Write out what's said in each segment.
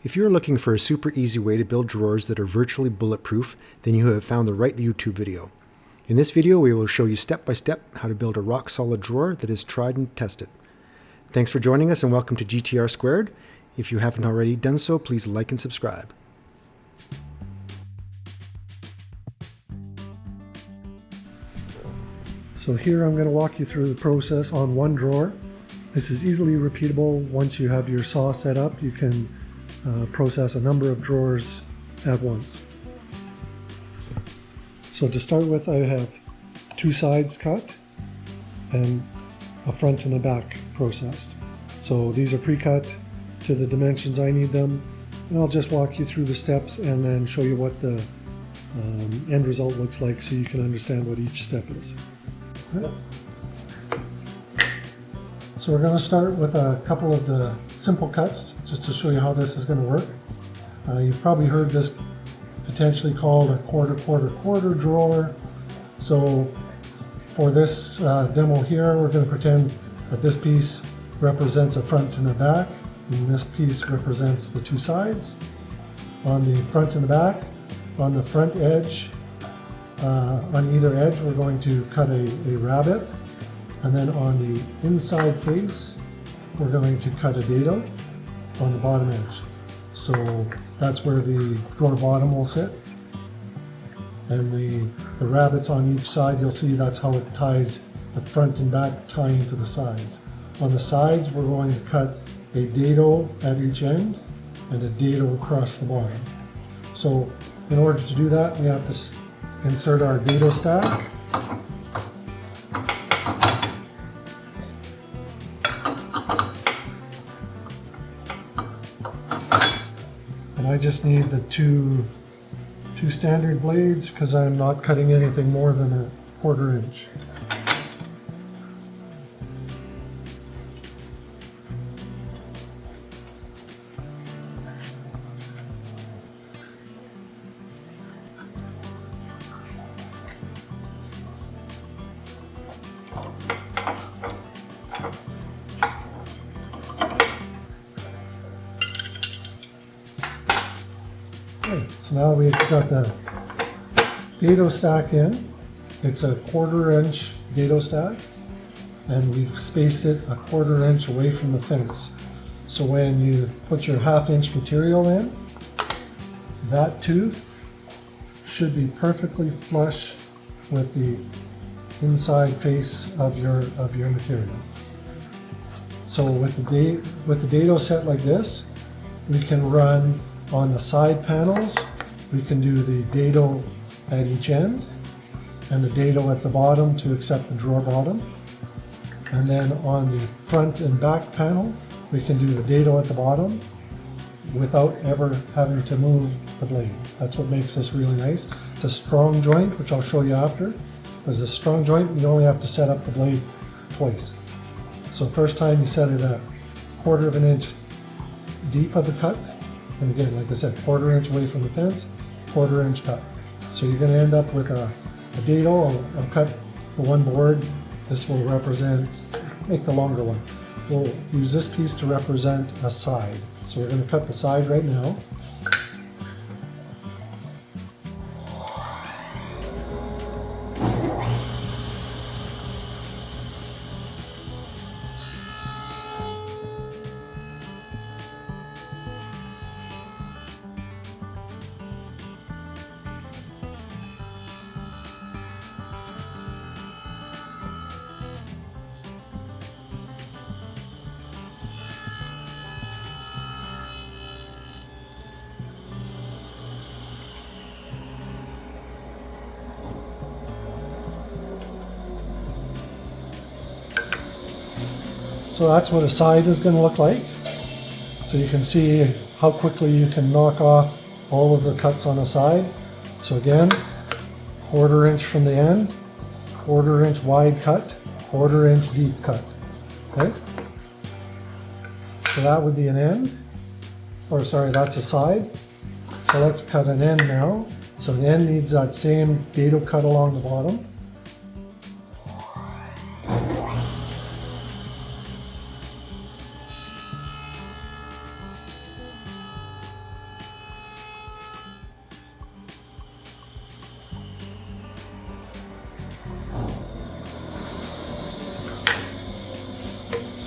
If you're looking for a super easy way to build drawers that are virtually bulletproof, then you have found the right YouTube video. In this video, we will show you step by step how to build a rock-solid drawer that is tried and tested. Thanks for joining us and welcome to GTR Squared. If you haven't already done so, please like and subscribe. So here I'm going to walk you through the process on one drawer. This is easily repeatable. Once you have your saw set up, you can process a number of drawers at once. So to start with, I have two sides cut and a front and a back processed. So these are pre-cut to the dimensions I need them, and I'll just walk you through the steps and then show you what the end result looks like so you can understand what each step is. Okay. So we're going to start with a couple of the simple cuts just to show you how this is going to work. You've probably heard this potentially called a quarter drawer. So for this demo here, we're going to pretend that this piece represents a front and a back, and this piece represents the two sides. On the front and the back, on the front edge, on either edge, we're going to cut a rabbet. And then on the inside face, we're going to cut a dado on the bottom edge. So that's where the drawer bottom will sit. And the rabbets on each side, you'll see that's how it ties the front and back tying to the sides. On the sides, we're going to cut a dado at each end and a dado across the bottom. So in order to do that, we have to insert our dado stack. And I just need the two standard blades because I'm not cutting anything more than a 1/4 inch. So now we've got the dado stack in. It's a 1/4 inch dado stack, and we've spaced it a 1/4 inch away from the fence. So when you put your 1/2 inch material in, that tooth should be perfectly flush with the inside face of your material. So with the dado set like this, we can run on the side panels. We can do the dado at each end and the dado at the bottom to accept the drawer bottom. And then on the front and back panel, we can do the dado at the bottom without ever having to move the blade. That's what makes this really nice. It's a strong joint, which I'll show you after. But it's a strong joint, you only have to set up the blade twice. So first time you set it a 1/4 inch deep of the cut. And again, like I said, 1/4 inch away from the fence, 1/4 inch cut. So you're going to end up with a dado. I'll cut the one board. This will represent, make the longer one. We'll use this piece to represent a side. So we're going to cut the side right now. So that's what a side is going to look like. So you can see how quickly you can knock off all of the cuts on a side. So again, 1/4 inch from the end, 1/4 inch wide cut, 1/4 inch deep cut. Okay? So that would be an end, or sorry, that's a side. So let's cut an end now. So an end needs that same dado cut along the bottom.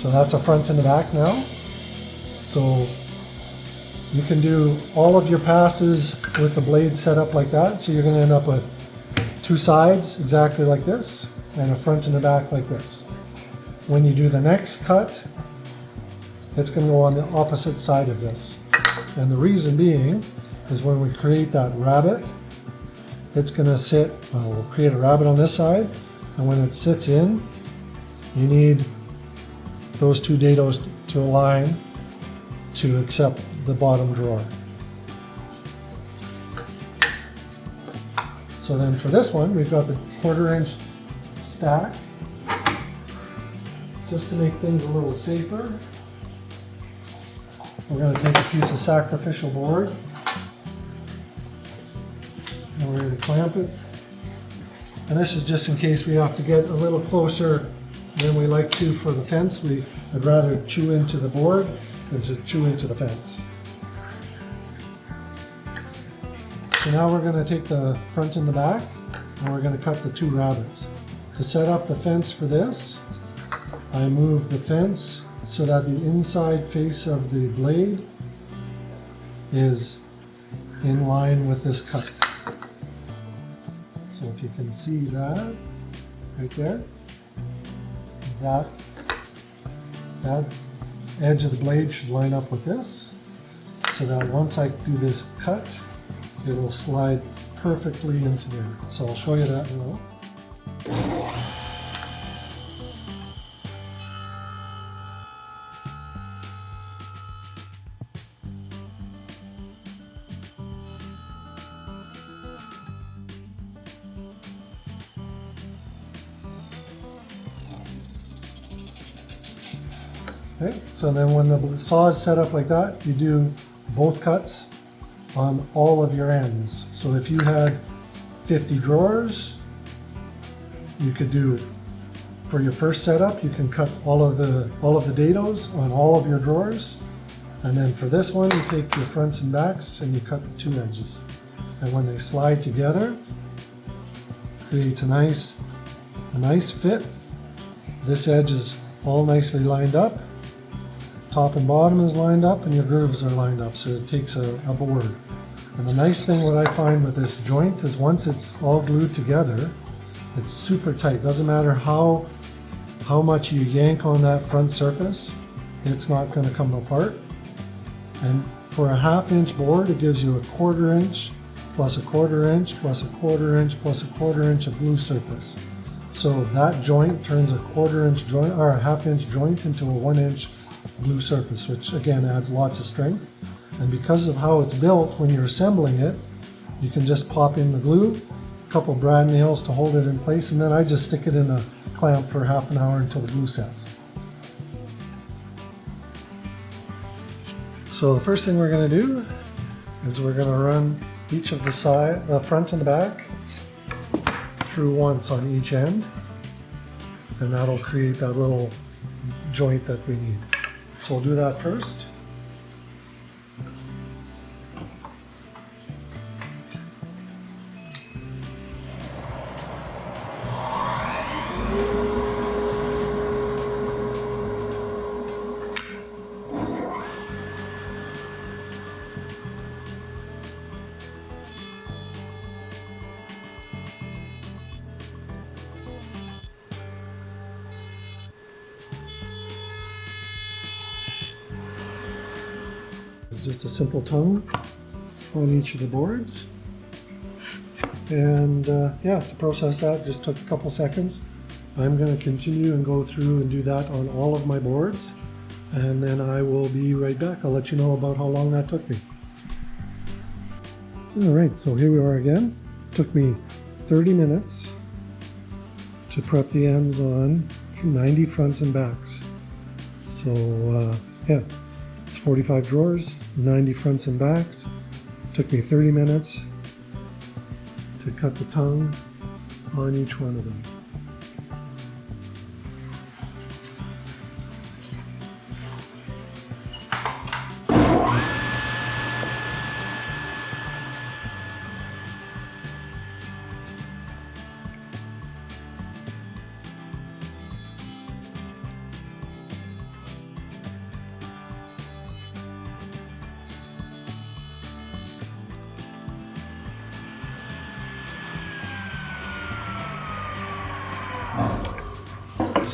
So that's a front and a back now. So you can do all of your passes with the blade set up like that. So you're going to end up with two sides exactly like this and a front and a back like this. When you do the next cut, it's going to go on the opposite side of this. And the reason being is when we create that rabbet, it's going to sit, we'll create a rabbet on this side, and when it sits in, you need those two dados to align to accept the bottom drawer. So then for this one, we've got the 1/4 inch stack. Just to make things a little safer, we're going to take a piece of sacrificial board and we're going to clamp it. And this is just in case we have to get a little closer than we like to for the fence. I'd rather chew into the board than to chew into the fence. So now we're going to take the front and the back and we're going to cut the two rabbets. To set up the fence for this, I move the fence so that the inside face of the blade is in line with this cut. So if you can see that right there, that edge of the blade should line up with this, so that once I do this cut, it will slide perfectly into there. So I'll show you that in a little. Okay, so then when the saw is set up like that, you do both cuts on all of your ends. So if you had 50 drawers, you could do, for your first setup, you can cut all of the dados on all of your drawers. And then for this one, you take your fronts and backs and you cut the two edges. And when they slide together, creates a nice fit. This edge is all nicely lined up. Top and bottom is lined up and your grooves are lined up, so it takes a board. And the nice thing what I find with this joint is once it's all glued together, it's super tight. Doesn't matter how much you yank on that front surface, it's not going to come apart. And for a 1/2 inch board, it gives you a 1/4 inch plus a 1/4 inch plus a 1/4 inch plus a 1/4 inch of glue surface. So that joint turns a 1/4 inch joint or a 1/2 inch joint into a 1 inch glue surface, which again adds lots of strength. And because of how it's built, when you're assembling it, you can just pop in the glue, a couple brad nails to hold it in place, and then I just stick it in a clamp for 1/2 an hour until the glue sets. So the first thing we're going to do is we're going to run each of the front and the back through once on each end, and that'll create that little joint that we need. So we'll do that first. Just a simple tongue on each of the boards, and yeah, to process that just took a couple seconds. I'm going to continue and go through and do that on all of my boards, and then I will be right back. I'll let you know about how long that took me. Alright, so here we are again. It took me 30 minutes to prep the ends on 90 fronts and backs. So yeah, it's 45 drawers, 90 fronts and backs. Took me 30 minutes to cut the tongue on each one of them.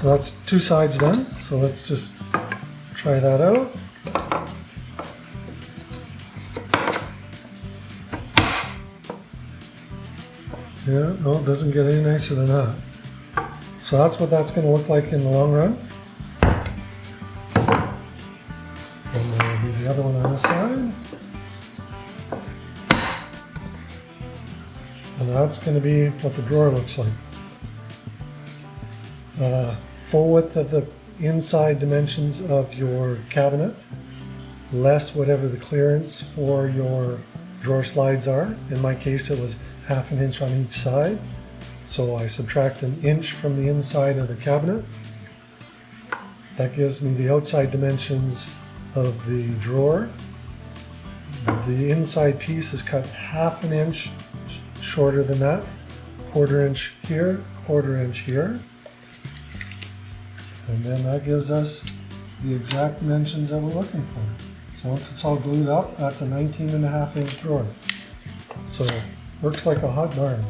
So that's 2 sides done. So let's just try that out. Yeah, no, it doesn't get any nicer than that. So that's what that's going to look like in the long run. And then we'll do the other one on this side. And that's going to be what the drawer looks like. Full width of the inside dimensions of your cabinet, less whatever the clearance for your drawer slides are. In my case, it was 1/2 inch on each side. So I subtract 1 inch from the inside of the cabinet. That gives me the outside dimensions of the drawer. The inside piece is cut 1/2 inch shorter than that, 1/4 inch here, 1/4 inch here. And then that gives us the exact dimensions that we're looking for. So once it's all glued up, that's a 19.5 inch drawer. So works like a hot darn.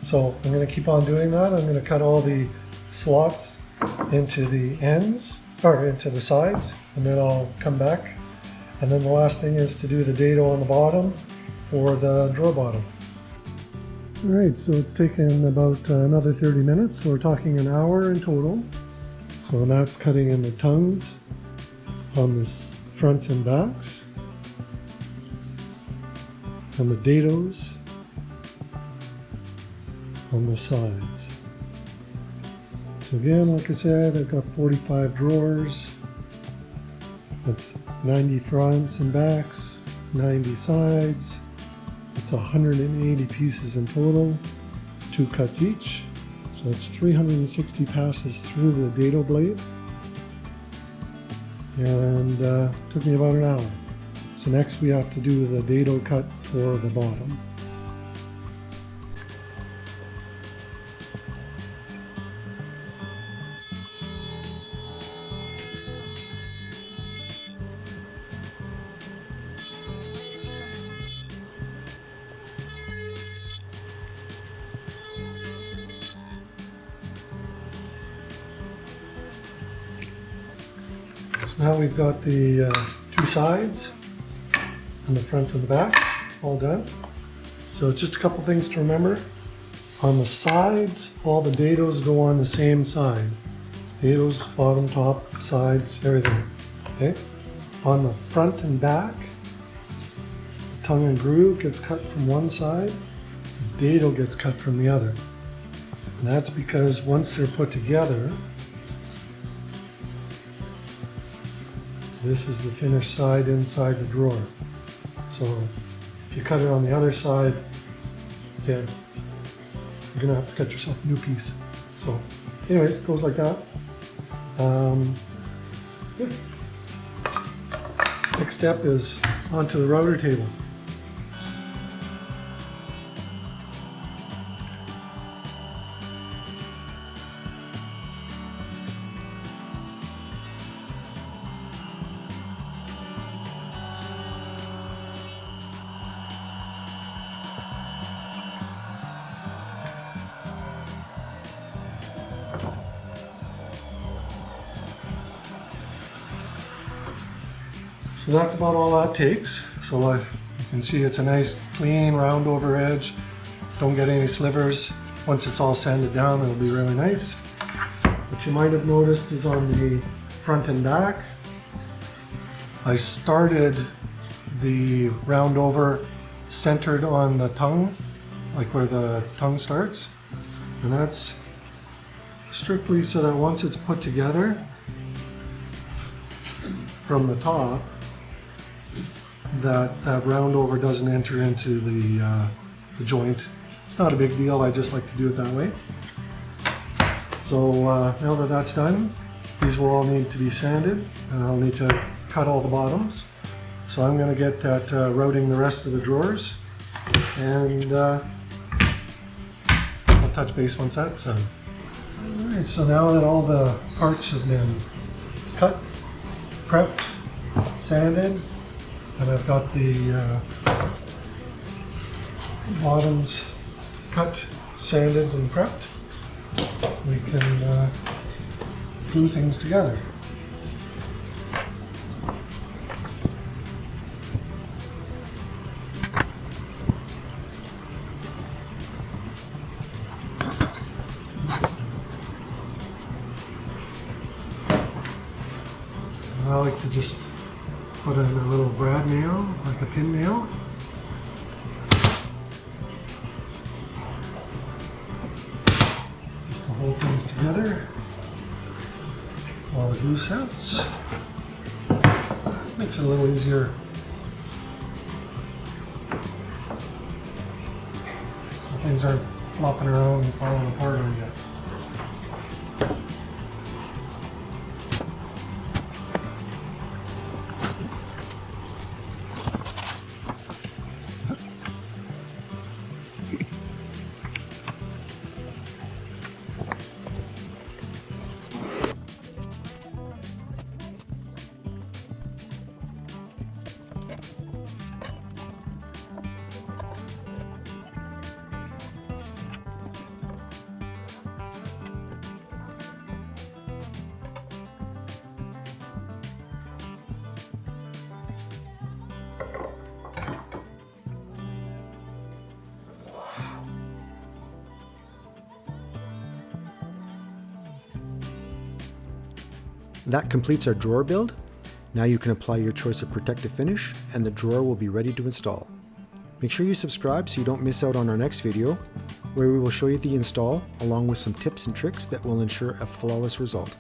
So I'm going to keep on doing that. I'm going to cut all the slots into the ends, or into the sides, and then I'll come back. And then the last thing is to do the dado on the bottom for the drawer bottom. All right, so it's taken about another 30 minutes, so we're talking an hour in total. So that's cutting in the tongues on the fronts and backs, and the dados on the sides. So again, like I said, I've got 45 drawers. That's 90 fronts and backs, 90 sides. It's 180 pieces in total, 2 cuts each. So it's 360 passes through the dado blade. And took me about an hour. So next we have to do the dado cut for the bottom. So now we've got the 2 sides and the front and the back all done. So just a couple things to remember. On the sides, all the dados go on the same side. Dados, bottom, top, sides, everything. Okay. On the front and back, the tongue and groove gets cut from one side, the dado gets cut from the other. And that's because once they're put together, this is the finished side inside the drawer. So if you cut it on the other side, again, you're gonna have to cut yourself a new piece. So anyways, it goes like that. Yeah. Next step is onto the router table. So that's about all that takes. So you can see it's a nice clean round over edge. Don't get any slivers. Once it's all sanded down, it'll be really nice. What you might have noticed is on the front and back, I started the round over centered on the tongue, like where the tongue starts. And that's strictly so that once it's put together from the top, that round over doesn't enter into the joint. It's not a big deal, I just like to do it that way. So now that that's done, these will all need to be sanded, and I'll need to cut all the bottoms. So I'm going to get at routing the rest of the drawers, and I'll touch base once that's done. Alright, so now that all the parts have been cut, prepped, sanded, and I've got the bottoms cut, sanded, and prepped, we can glue things together. I like to just put in a little brad nail, like a pin nail. Just to hold things together while the glue sets. Makes it a little easier. So things aren't flopping around and falling apart on you. That completes our drawer build. Now you can apply your choice of protective finish and the drawer will be ready to install. Make sure you subscribe so you don't miss out on our next video, where we will show you the install along with some tips and tricks that will ensure a flawless result.